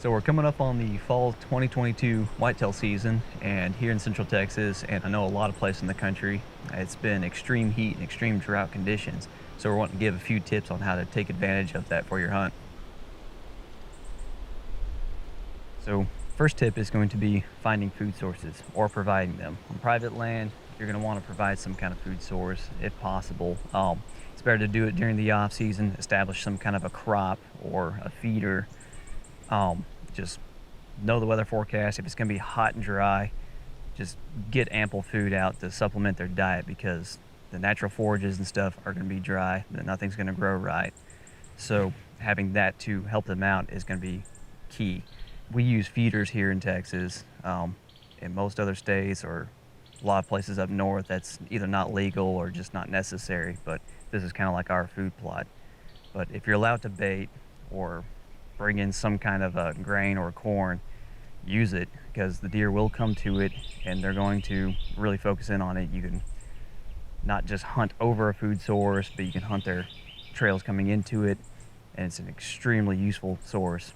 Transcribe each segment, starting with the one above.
So we're coming up on the fall 2022 whitetail season, and here in Central Texas, and I know a lot of places in the country, it's been extreme heat and extreme drought conditions. So we're wanting to give a few tips on how to take advantage of that for your hunt. So first tip is going to be finding food sources or providing them. On private land, you're going to want to provide some kind of food source if possible. It's better to do it during the off season, establish some kind of a crop or a feeder. Just know the weather forecast. If it's going to be hot and dry, just get ample food out to supplement their diet, because the natural forages and stuff are going to be dry, then nothing's going to grow right. So having that to help them out is going to be key. We use feeders here in Texas. In most other states or a lot of places up north, that's either not legal or just not necessary, but this is kind of like our food plot. But if you're allowed to bait or bring in some kind of a grain or corn, use it, because the deer will come to it and they're going to really focus in on it. You can not just hunt over a food source, but you can hunt their trails coming into it, and it's an extremely useful source.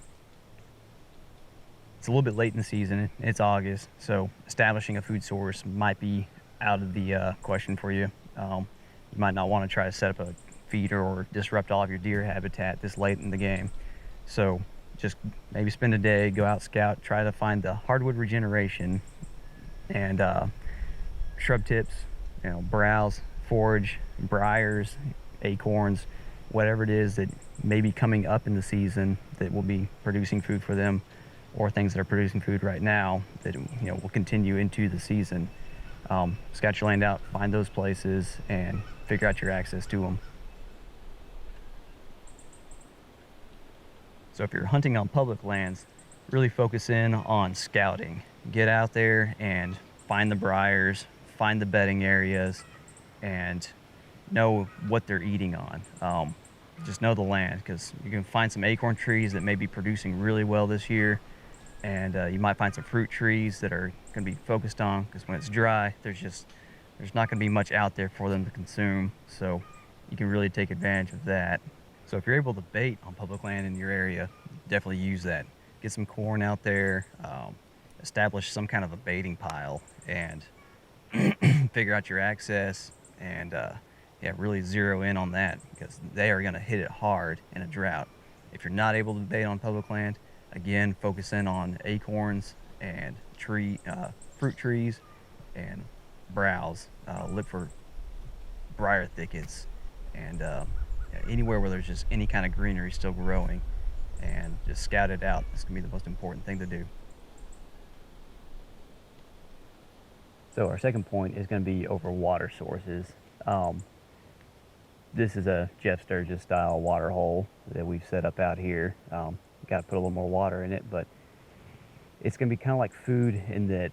It's a little bit late in the season, it's August, so establishing a food source might be out of the question for you. You might not want to try to set up a feeder or disrupt all of your deer habitat this late in the game. So just maybe spend a day, go out, scout, try to find the hardwood regeneration and shrub tips, browse, forage, briars, acorns, whatever it is that may be coming up in the season that will be producing food for them, or things that are producing food right now that will continue into the season. Scout your land out, find those places, and figure out your access to them. So if you're hunting on public lands, really focus in on scouting. Get out there and find the briars, find the bedding areas, and know what they're eating on. Just know the land, because you can find some acorn trees that may be producing really well this year, and you might find some fruit trees that are going to be focused on, because when it's dry, there's not going to be much out there for them to consume. So you can really take advantage of that. So if you're able to bait on public land in your area, definitely use that. Get some corn out there, establish some kind of a baiting pile, and figure out your access, and really zero in on that, because they are going to hit it hard in a drought. If you're not able to bait on public land, again, focus in on acorns and fruit trees, and browse. Look for briar thickets and anywhere where there's just any kind of greenery still growing, and just scout it out. This can be the most important thing to do. So our second point is going to be over water sources. This is a Jeff Sturgis style water hole that we've set up out here. Got to put a little more water in it, but it's going to be kind of like food in that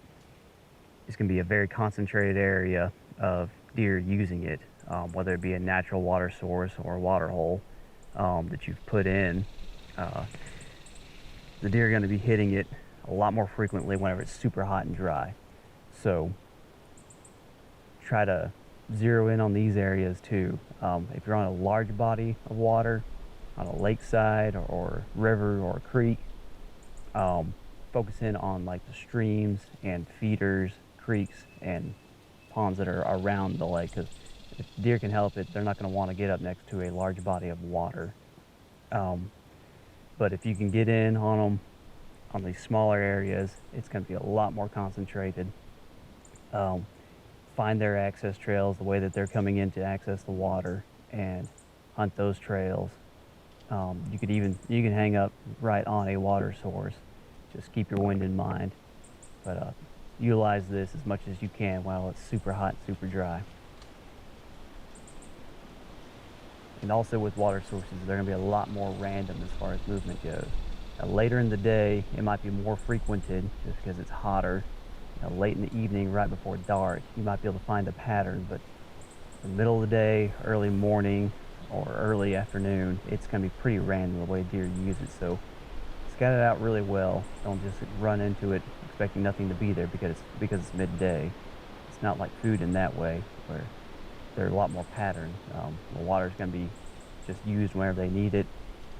it's going to be a very concentrated area of deer using it, whether it be a natural water source or a water hole that you've put in. The deer are going to be hitting it a lot more frequently whenever it's super hot and dry. So try to zero in on these areas too. If you're on a large body of water, on a lakeside or river or creek, focus in on like the streams and feeders, creeks and ponds that are around the lake, because if deer can help it, they're not going to want to get up next to a large body of water. But if you can get in on them on these smaller areas, it's going to be a lot more concentrated. Find their access trails, the way that they're coming in to access the water, and hunt those trails. You can hang up right on a water source. Just keep your wind in mind, but utilize this as much as you can while it's super hot, super dry. And also with water sources, they're going to be a lot more random as far as movement goes. Now, later in the day, it might be more frequented just because it's hotter. Late in the evening, right before dark, you might be able to find a pattern, but in the middle of the day, early morning, or early afternoon, it's going to be pretty random the way deer use it. So scout it out really well. Don't just run into it expecting nothing to be there because it's midday. It's not like food in that way, where they're a lot more patterned. The water's going to be just used whenever they need it,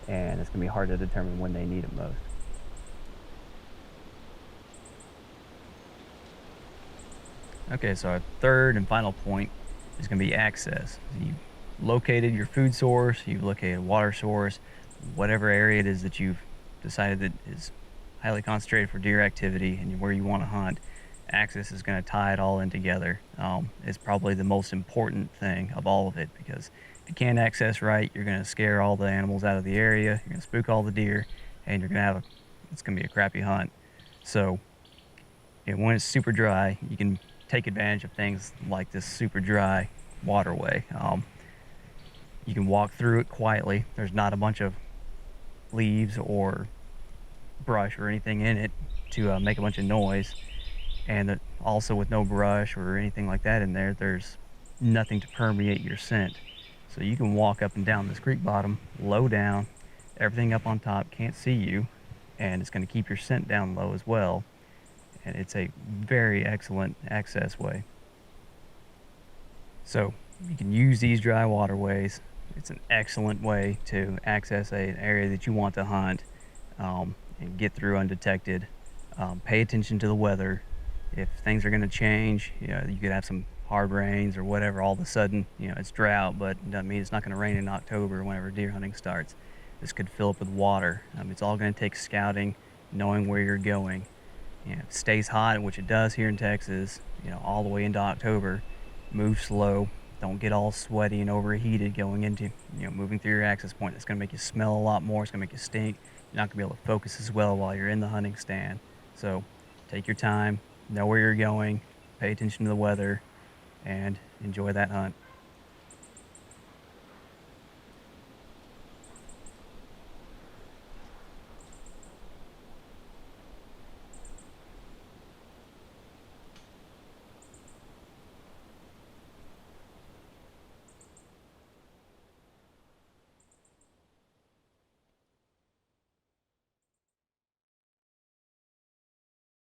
and it's going to be hard to determine when they need it most. Okay, so our third and final point is going to be access. You've located your food source, you've located a water source, whatever area it is that you've decided that is highly concentrated for deer activity and where you want to hunt. Access is going to tie it all in together. It's probably the most important thing of all of it, because if you can't access right, you're going to scare all the animals out of the area, you're going to spook all the deer, and you're going to have it's going to be a crappy hunt. So when it's super dry, you can take advantage of things like this super dry waterway. You can walk through it quietly. There's not a bunch of leaves or brush or anything in it to make a bunch of noise. And also, with no brush or anything like that in there, there's nothing to permeate your scent. So you can walk up and down this creek bottom, low down, everything up on top can't see you, and it's going to keep your scent down low as well. And it's a very excellent access way. So you can use these dry waterways. It's an excellent way to access an area that you want to hunt, and get through undetected. Pay attention to the weather. If things are going to change, you could have some hard rains or whatever. All of a sudden, it's drought, but it doesn't mean it's not going to rain in October whenever deer hunting starts. This could fill up with water. It's all going to take scouting, knowing where you're going. If it stays hot, which it does here in Texas, all the way into October, move slow. Don't get all sweaty and overheated going into, moving through your access point. It's going to make you smell a lot more. It's going to make you stink. You're not going to be able to focus as well while you're in the hunting stand. So take your time, know where you're going, pay attention to the weather, and enjoy that hunt.